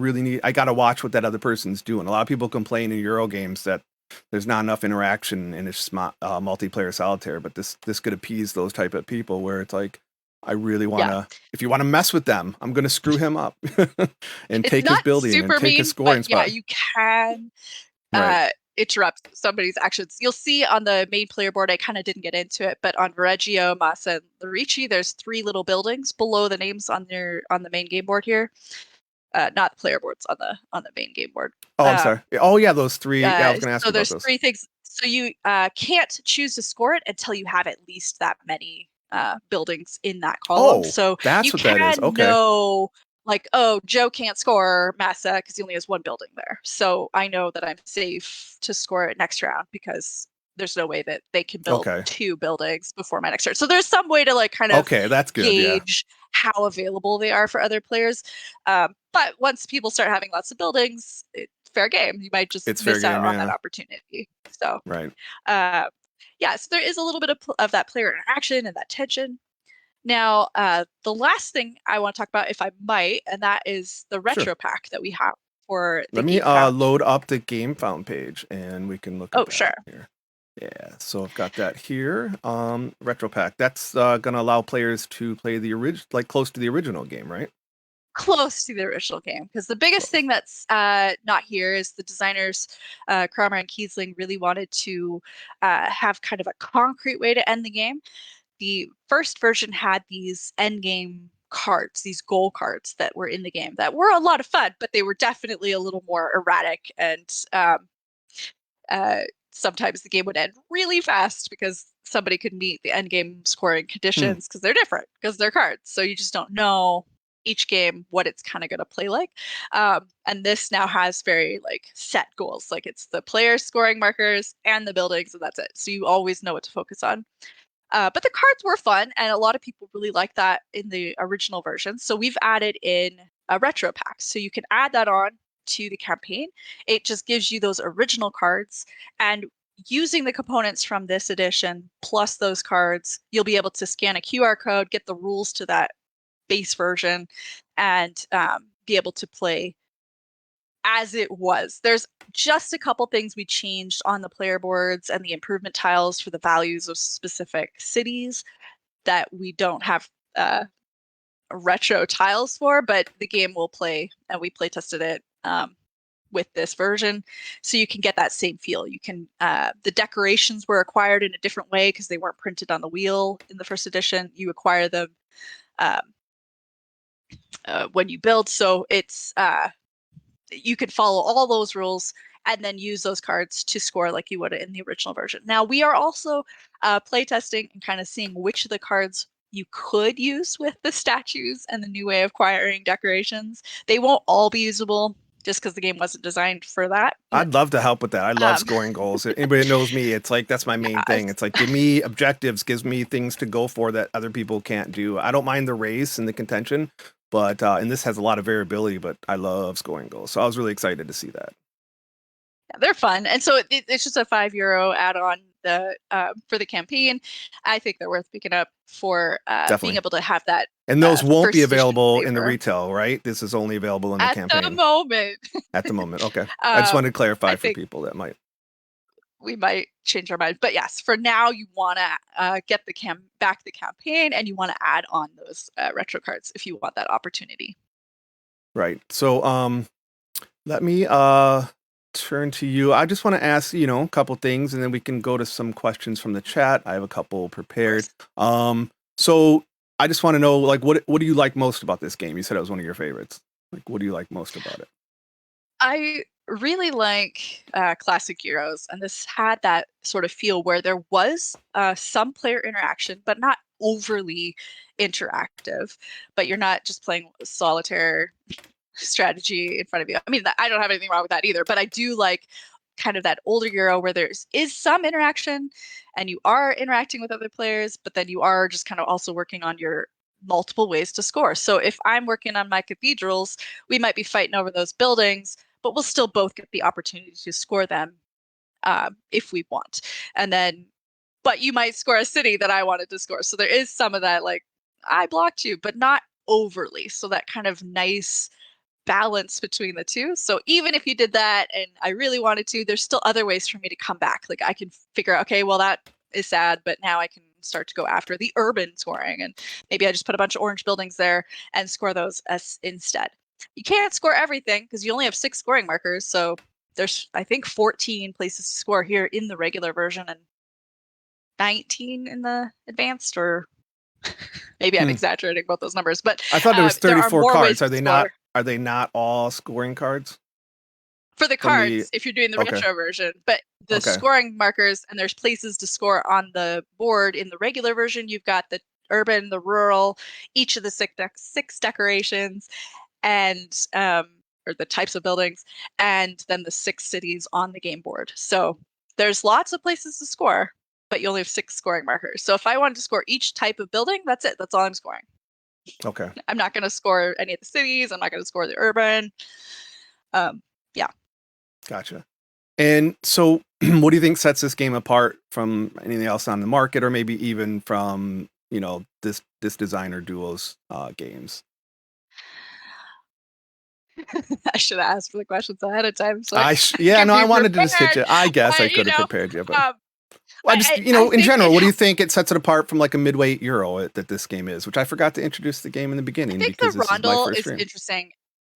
got to watch what that other person's doing. A lot of people complain in Euro games that there's not enough interaction and it's multiplayer solitaire, but this could appease those type of people where it's like, I really want to, if you want to mess with them, I'm going to screw him up and It's take his not building and super take his mean, scoring but yeah, spot. you can Right. interrupt somebody's actions. You'll see on the main player board, I kind of didn't get into it, but on Reggio, Massa, and Lerici, there's 3 little buildings below the names on the main game board here. Not the player boards, on the main game board. Oh, I'm sorry. Oh yeah, those 3. Yeah, I was going to ask So you about there's those. 3 things. So you can't choose to score it until you have at least that many buildings in that column. Oh, So that's you what that is. can Okay. know, like, oh, Joe can't score Massa because he only has 1 building there. So I know that I'm safe to score it next round because there's no way that they can build Okay. 2 buildings before my next turn. So there's some way to like kind of Okay, that's good. Yeah. gauge how available they are for other players. But once people start having lots of buildings, fair game. You might just It's fair miss out game, on that yeah. opportunity. So, Right. yeah, so there is a little bit of that player interaction and that tension. Now, the last thing I want to talk about, if I might, and that is the Sure. retro pack that we have for the Let me Gamefound. load up the Gamefound page and we can look at Oh, that sure. here. Yeah, so I've got that here. Retro pack. That's gonna allow players to play the original, like close to the original game, right? Close to the original game, because the biggest thing that's not here is the designers, Kramer and Kiesling, really wanted to have kind of a concrete way to end the game. The first version had these end game cards, these goal cards that were in the game that were a lot of fun, but they were definitely a little more erratic, and uh, sometimes the game would end really fast because somebody could meet the end game scoring conditions because they're different, because they're cards. So you just don't know each game what it's kind of going to play like. And this now has very like set goals, like it's the player scoring markers and the buildings, and that's it. So you always know what to focus on. But the cards were fun, and a lot of people really like that in the original version. So we've added in a retro pack. So you can add that on to the campaign. It just gives you those original cards, and using the components from this edition plus those cards, you'll be able to scan a QR code, get the rules to that base version, and be able to play as it was. There's just a couple things we changed on the player boards and the improvement tiles for the values of specific cities that we don't have retro tiles for, but the game will play, and we play tested it with this version, so you can get that same feel. You can the decorations were acquired in a different way because they weren't printed on the wheel in the first edition. You acquire them um, when you build, so it's you could follow all those rules and then use those cards to score like you would in the original version. Now, we are also playtesting and kind of seeing which of the cards you could use with the statues and the new way of acquiring decorations. They won't all be usable just because the game wasn't designed for that. But, I'd love to help with that. I love um, scoring goals. Anybody that knows me, it's like that's my main thing. yes, It's like give me objectives, gives me things to go for that other people can't do. I don't mind the race and the contention, but and this has a lot of variability, but I love scoring goals. So I was really excited to see that. they're fun, and so it's just a €5 add-on for the campaign. I think they're worth picking up for being Definitely. able to have that And those won't be first edition available in the flavor retail, right? This is only available in the at the campaign moment. at the moment. Okay. I just um, wanted to clarify I for think people that might. we might change our mind, but yes, for now you want to get back the campaign, and you want to add on those retro cards if you want that opportunity. Right. So let me turn to you. I just want to ask, a couple things, and then we can go to some questions from the chat. I have a couple prepared. So I just want to know, like, what do you like most about this game? You said it was one of your favorites. Like, what do you like most about it? I really like classic Euros, and this had that sort of feel where there was some player interaction, but not overly interactive. But you're not just playing solitaire strategy in front of you. I mean, I don't have anything wrong with that either, but I do like kind of that older Euro where is some interaction and you are interacting with other players, but then you are just kind of also working on your multiple ways to score. So if I'm working on my cathedrals, we might be fighting over those buildings, but we'll still both get the opportunity to score them if we want. And then, but you might score a city that I wanted to score. So there is some of that, like, I blocked you, but not overly. So that kind of nice balance between the two. So even if you did that and I really wanted to, there's still other ways for me to come back. Like I can figure out, okay, well, that is sad, but now I can start to go after the urban scoring. And maybe I just put a bunch of orange buildings there and score those as instead. You can't score everything because you only have 6 scoring markers. So there's, I think, 14 places to score here in the regular version and 19 in the advanced, or maybe I'm exaggerating about those numbers, but I thought there was there are 34 more ways cards. to score. Are they not all scoring cards For the from the? cards, if you're doing the Okay. retro version, but the Okay. scoring markers, and there's places to score on the board in the regular version. You've got the urban, the rural, each of the six decorations, and or the types of buildings, and then the 6 cities on the game board. So there's lots of places to score, but you only have 6 scoring markers. So if I wanted to score each type of building, that's it. That's all I'm scoring. Okay. I'm not going to score any of the cities. I'm not going to score the urban. Yeah. Gotcha. And so, what do you think sets this game apart from anything else on the market, or maybe even from this designer duo's games? I should have asked for the questions ahead of time so I Yeah, can no, I be wanted to just hit prepared. you. I guess I But could have prepared you, but um, well, I just I in think general, what do you think it sets it apart from like a midweight Euro that this game is? Which I forgot to introduce the game in the I beginning think because the this is my Rondel first is stream. interesting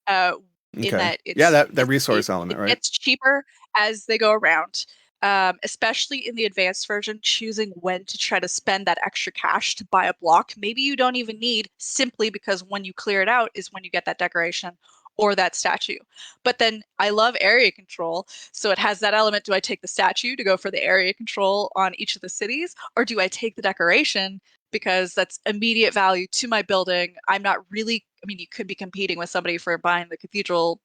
uh, in Okay, that yeah, that resource it element, right? gets cheaper as they go around. Especially in the advanced version, choosing when to try to spend that extra cash to buy a block. Maybe you don't even need, simply because when you clear it out is when you get that decoration or that statue. But then I love area control. So it has that element. Do I take the statue to go for the area control on each of the cities? Or do I take the decoration because that's immediate value to my building? I'm not really, I mean, you could be competing with somebody for buying the cathedral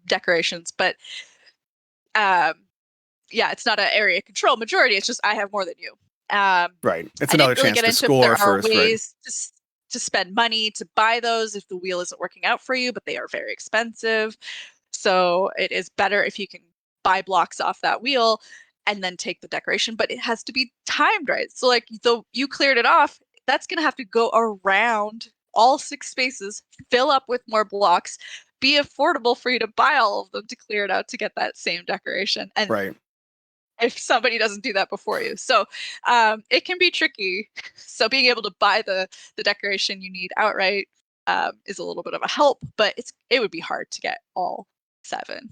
decorations, but um, yeah, it's not an area control majority. It's just I have more than you. Right. It's I didn't another really chance get to into if there score are first, right? ways to spend money to buy those if the wheel isn't working out for you, but they are very expensive. So it is better if you can buy blocks off that wheel and then take the decoration, but it has to be timed right. So like though you cleared it off, that's gonna have to go around all 6 spaces, fill up with more blocks, be affordable for you to buy all of them to clear it out to get that same decoration. And Right. if somebody doesn't do that before you. So it can be tricky. So being able to buy the decoration you need outright is a little bit of a help, but it would be hard to get all 7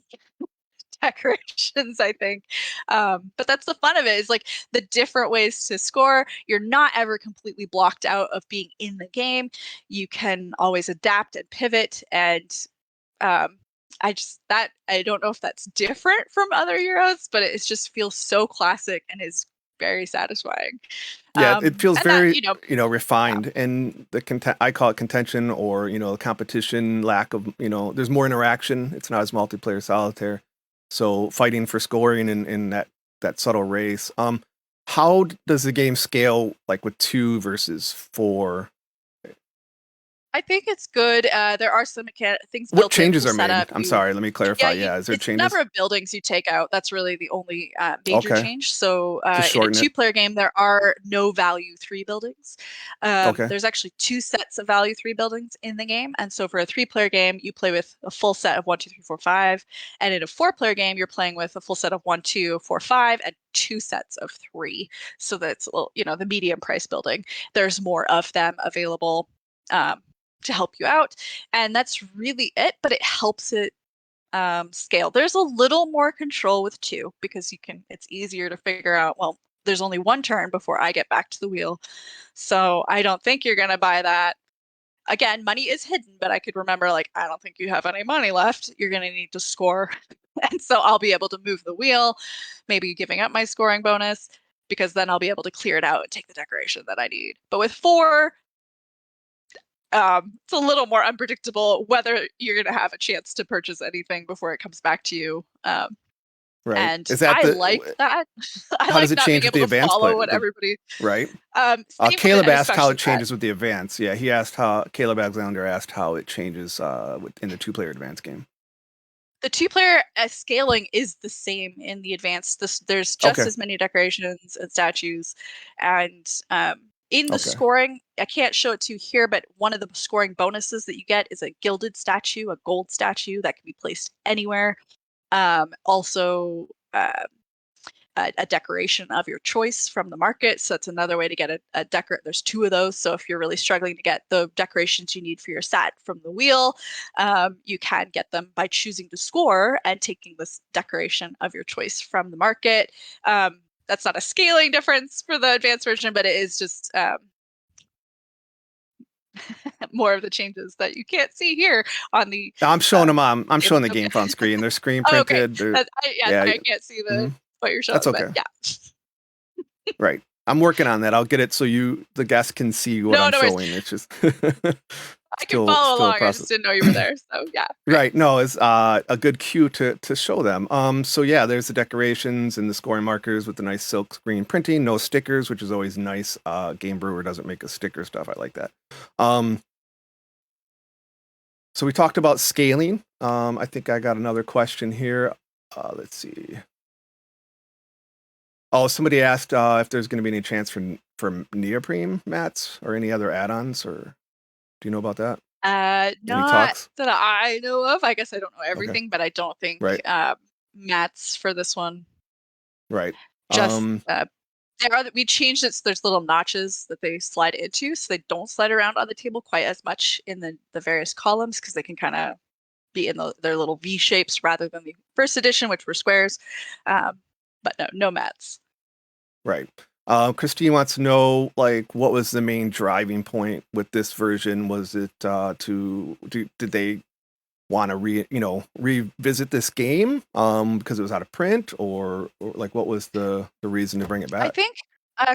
decorations, I think. But that's the fun of it, is like the different ways to score. You're not ever completely blocked out of being in the game. You can always adapt and pivot, and um, I don't know if that's different from other Euros, but it just feels so classic and is very satisfying. Yeah, it feels And that, very, yeah, refined, and I call it contention, or competition, lack of, there's more interaction. It's not as multiplayer solitaire, so fighting for scoring in that subtle race. How does the game scale, like with 2 versus 4? I think it's good. There are some things What built into changes the are made? setup. I'm sorry, let me Yeah, clarify. Yeah, is there it's the changes? number of buildings you take out. That's really the only major Okay, change. So just in a shorten it. two-player game, there are no value three buildings. Okay, There's actually two sets of value three buildings in the game. And so for a three-player game, you play with a full set of 1, 2, 3, 4, 5. And in a four-player game, you're playing with a full set of 1, 2, 4, 5, and two sets of three. So that's a little, the medium price building. There's more of them available. To help you out. And that's really it, but it helps it scale. There's a little more control with two because it's easier to figure out, well, there's only one turn before I get back to the wheel. So I don't think you're going to buy that. Again, money is hidden, but I could remember, like, I don't think you have any money left. You're going to need to score. And so I'll be able to move the wheel, maybe giving up my scoring bonus, because then I'll be able to clear it out and take the decoration that I need. But with four, it's a little more unpredictable whether you're going to have a chance to purchase anything before it comes back to you. right. And Is that I like that. I how does like it not being change with able the to advanced follow player? what everybody. Right. Same with Caleb and asked how especially it that. changes with the advance. Yeah, he asked how Caleb Alexander asked how it changes in the two-player advance game. The two-player scaling is the same in the advanced. There's just Okay. as many decorations and statues, and in the Okay. scoring, I can't show it to you here, but one of the scoring bonuses that you get is a gilded statue, a gold statue that can be placed anywhere. Also, a decoration of your choice from the market. So that's another way to get a decor. There's two of those. So if you're really struggling to get the decorations you need for your set from the wheel, you can get them by choosing to score and taking this decoration of your choice from the market. That's not a scaling difference for the advanced version, but it is just more of the changes that you can't see here on the. I'm showing them on. I'm showing the Okay. Gamefound screen. They're screen Oh, okay. printed. They're Yeah, yeah. I can't see Mhm. what you're That's showing, but okay. yeah. Right. I'm working on that. I'll get it so the guests can see what No, I'm no worries. showing. It's just I can follow still a along. I process. just didn't know you were there. So yeah, great. Right. No, it's a good cue to show them. So yeah, there's the decorations and the scoring markers with the nice silk screen printing. No stickers, which is always nice. Gamebrewer doesn't make a sticker stuff. I like that. So we talked about scaling. I think I got another question here. Let's see. Oh, somebody asked if there's going to be any chance for Neoprene Mats or any other add-ons, or do you know about that? Any Not talks? that I know of. I guess I don't know Okay. everything, but I don't think Right. mats for this one. Right. Just we changed it so there's little notches that they slide into, so they don't slide around on the table quite as much in the various columns because they can kind of be in their little V shapes rather than the first edition, which were squares. But no mats. Right. Christine wants to know, like, what was the main driving point with this version? Was it did they want to revisit this game because it was out of print, or like what was the reason to bring it I back? think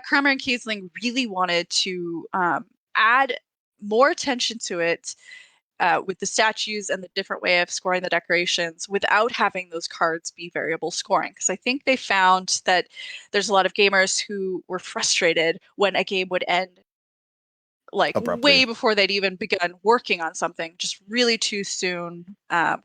Kramer and Kiesling really wanted to add more attention to it with the statues and the different way of scoring the decorations without having those cards be variable scoring. Because I think they found that there's a lot of gamers who were frustrated when a game would end like Abruptly. way before they'd even begun working on something, just really too soon,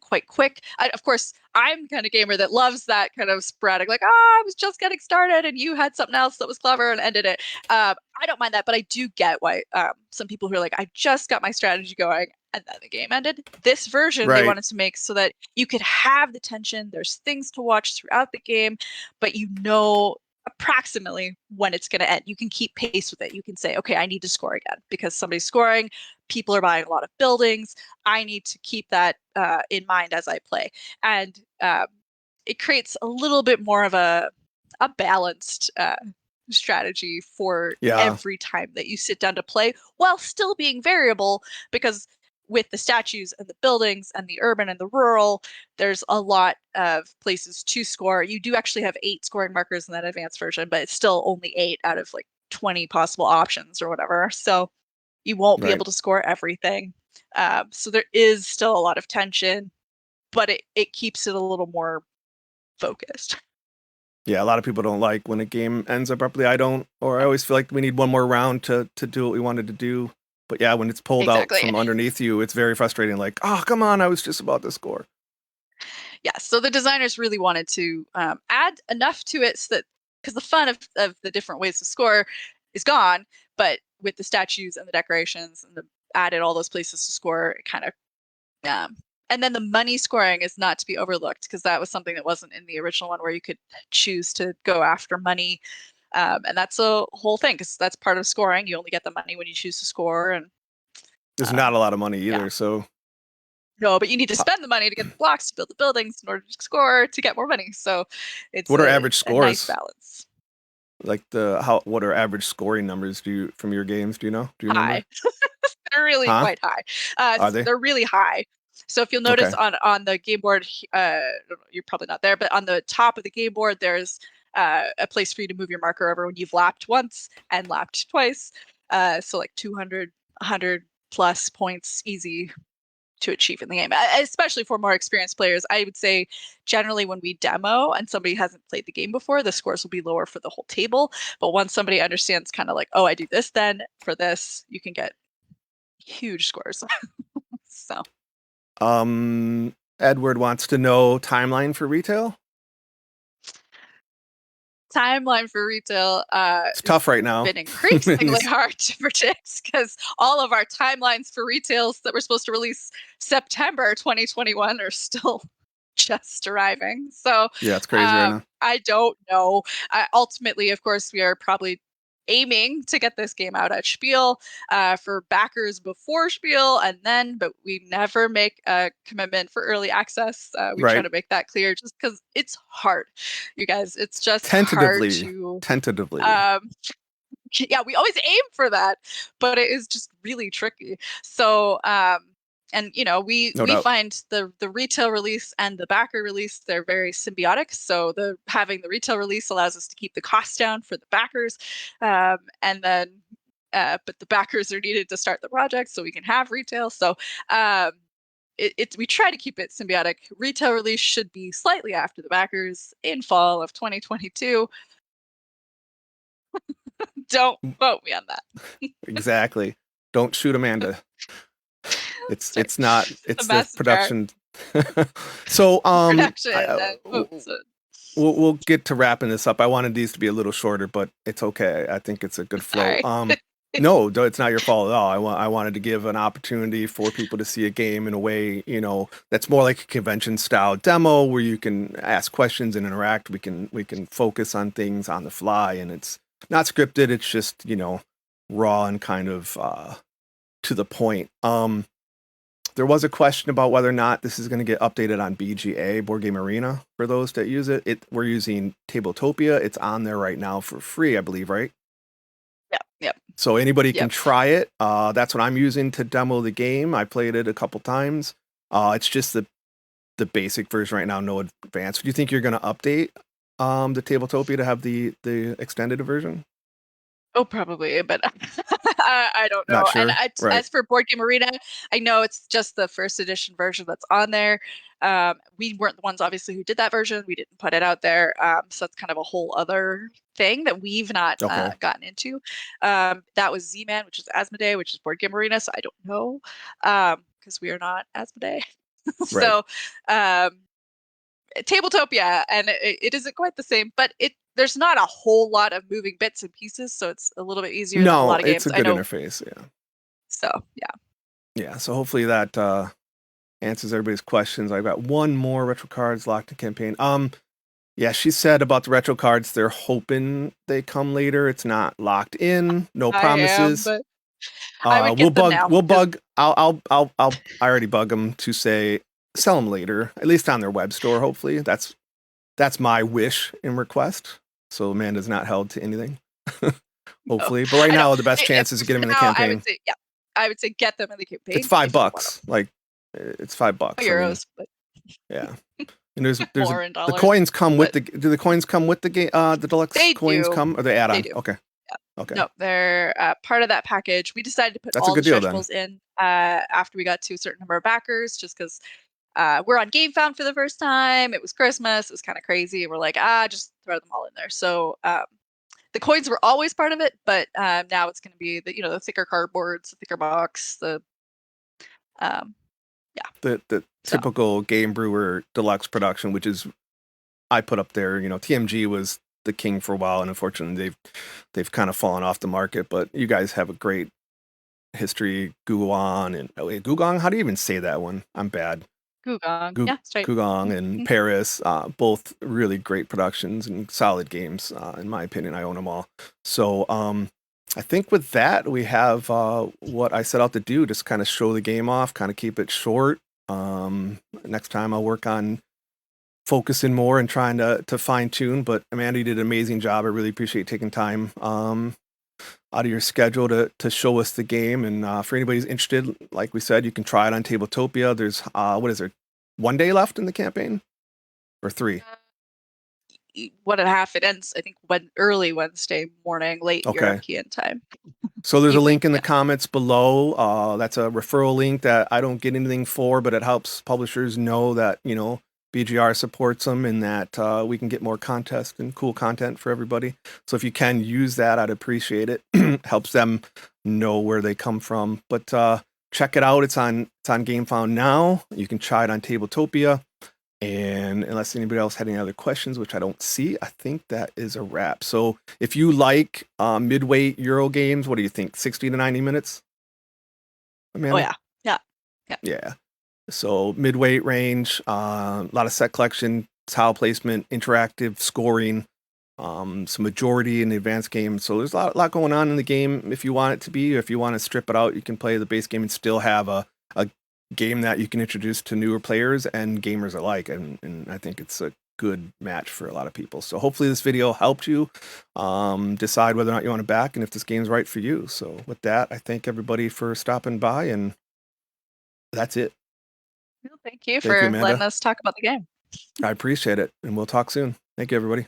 quite quick. Of course, I'm the kind of gamer that loves that kind of sporadic, like, I was just getting started and you had something else that was clever and ended it. I don't mind that, but I do get why some people who are like, I just got my strategy going and then the game ended. This version they Right. wanted to make so that you could have the tension. There's things to watch throughout the game, but you know approximately when it's going to end. You can keep pace with it. You can say, okay, I need to score again because somebody's scoring. People are buying a lot of buildings. I need to keep that in mind as I play. And it creates a little bit more of a balanced strategy for Yeah. every time that you sit down to play while still being variable because with the statues and the buildings and the urban and the rural, there's a lot of places to score. You do actually have 8 scoring markers in that advanced version, but it's still only 8 out of like 20 possible options or whatever. So you won't be Right. able to score everything. So there is still a lot of tension, but it keeps it a little more focused. Yeah, a lot of people don't like when a game ends abruptly. I don't, or I always feel like we need one more round to do what we wanted to do. But yeah, when it's pulled out Exactly. from underneath you, it's very frustrating. Like, oh, come on, I was just about to score. Yeah. So the designers really wanted to add enough to it so that, because the fun of the different ways to score is gone, but with the statues and the decorations and the added all those places to score, it kind of and then the money scoring is not to be overlooked, because that was something that wasn't in the original one, where you could choose to go after money. And that's a whole thing, because that's part of scoring. You only get the money when you choose to score. And There's not um, a lot of money yeah, either. So, no, but you need to spend the money to get the blocks to build the buildings in order to score to get more money. So it's what are average a nice scores? balance. Like what are average scoring numbers from your games? Do you know? Do you remember? High. They're really Huh? quite high. Are they? They're really high. So if you'll notice Okay. on the game board, you're probably not there, but on the top of the game board, there's a place for you to move your marker over when you've lapped once and lapped twice. So like 200, 100 plus points easy to achieve in the game, especially for more experienced players. I would say generally when we demo and somebody hasn't played the game before, the scores will be lower for the whole table. But once somebody understands kind of like, oh, I do this, then for this, you can get huge scores. So Edward wants to know timeline for retail. timeline for retail It's has tough right now. been increasingly hard to predict, because all of our timelines for retails that were supposed to release September 2021 are still just arriving. So Yeah, it's crazy right now. I don't know. Ultimately, of course, we are probably aiming to get this game out at Spiel for backers before Spiel, and then, but we never make a commitment for early access. We try Right. to make that clear, just because it's hard, you guys. It's just hard Tentatively. to. Tentatively. Um, yeah, we always aim for that, but it is just really tricky. So, and No we doubt. find the retail release and the backer release, they're very symbiotic. So the having the retail release allows us to keep the costs down for the backers, and then but the backers are needed to start the project so we can have retail. So we try to keep it symbiotic. Retail release should be slightly after the backers in fall of 2022. Don't quote me on that. Exactly. Don't shoot Amanda. Sorry. It's The the messenger production. So production quotes it. we'll get to wrapping this up. I wanted these to be a little shorter, but it's okay. I think it's a good flow. Sorry. No, it's not your fault at all. I wanted to give an opportunity for people to see a game in a way, that's more like a convention style demo where you can ask questions and interact. We can focus on things on the fly, and it's not scripted. It's just, raw and kind of to the point. There was a question about whether or not this is going to get updated on BGA, Board Game Arena, for those that use it. We're using Tabletopia. It's on there right now for free, I believe, right? Yep. Yep. So anybody can Yep. try it. That's what I'm using to demo the game. I played it a couple times. It's just the basic version right now, no advanced. Do you think you're going to update the Tabletopia to have the extended version? Oh, probably, but I don't Not know. And sure. Right. as for Board Game Arena, I know it's just the first edition version that's on there. We weren't the ones, obviously, who did that version. We didn't put it out there, so that's kind of a whole other thing that we've not Okay. gotten into. That was Z-Man, which is Asmodee, which is Board Game Arena. So I don't know, because we are not Asmodee. Right. So Tabletopia, and it isn't quite the same, but there's not a whole lot of moving bits and pieces, so it's a little bit easier than a No, lot of it's games. a I good know. interface. Yeah. So yeah. Yeah. So hopefully that answers everybody's questions. I've got one more retro cards locked in campaign. Yeah, she said about the retro cards, they're hoping they come later. It's not locked in. No I am, promises. but I would get them now. We'll bug. I already bug them to say sell them later, at least on their web store. Hopefully, that's my wish and request. So Amanda's not held to anything. No, Hopefully, but right I know. now the best chance is to get them in the Now, I campaign. would say, yeah, I would say get them in the It's campaign if you want $5. Like it's $5. I mean, euros, but yeah. And there's more in the dollars. coins come with But do the coins come with the game? The deluxe they coins do. come or they add They on? do. Okay. Yeah. Okay. No, they're part of that package. We decided to put That's a all the good deal then. stretchables in after we got to a certain number of backers, just because we're on Gamefound for the first time. It was Christmas. It was kind of crazy. And we're like, just throw them all in there. So the coins were always part of it, but now it's going to be the thicker cardboards, the thicker box, the yeah. The So typical Gamebrewer deluxe production, which is I put up there. TMG was the king for a while, and unfortunately they've kind of fallen off the market. But you guys have a great history. Gugong and Gugong. How do you even say that one? I'm bad. Gugong, yeah, straight. Gugong and Paris, both really great productions and solid games, in my opinion. I own them all. So I think with that, we have what I set out to do, just kind of show the game off, kind of keep it short. Next time I'll work on focusing more and trying to fine tune. But Amanda, you did an amazing job. I really appreciate taking time out of your schedule to show us the game. And for anybody who's interested, like we said, you can try it on Tabletopia. There's what is there, 1 day left in the campaign, or 3? 1.5. It ends, I think, early Wednesday morning, late Okay. European time. So there's a Evening, link in the yeah. comments below. That's a referral link that I don't get anything for, but it helps publishers know that BGR supports them and that we can get more contest and cool content for everybody. So if you can use that, I'd appreciate it. Helps them know where they come from. But check it out. It's on Gamefound now. You can try it on Tabletopia. And unless anybody else had any other questions, which I don't see, I think that is a wrap. So if you like midweight Euro games, what do you think? 60 to 90 minutes? Amanda? Oh yeah. Yeah. So midweight range, a lot of set collection, tile placement, interactive scoring, some majority in the advanced game. So there's a lot going on in the game if you want it to be. If you want to strip it out, you can play the base game and still have a game that you can introduce to newer players and gamers alike. And I think it's a good match for a lot of people. So hopefully this video helped you decide whether or not you want to back and if this game's right for you. So with that, I thank everybody for stopping by, and that's it. Well, thank you for letting us talk about the game. I appreciate it, and we'll talk soon. Thank you, everybody.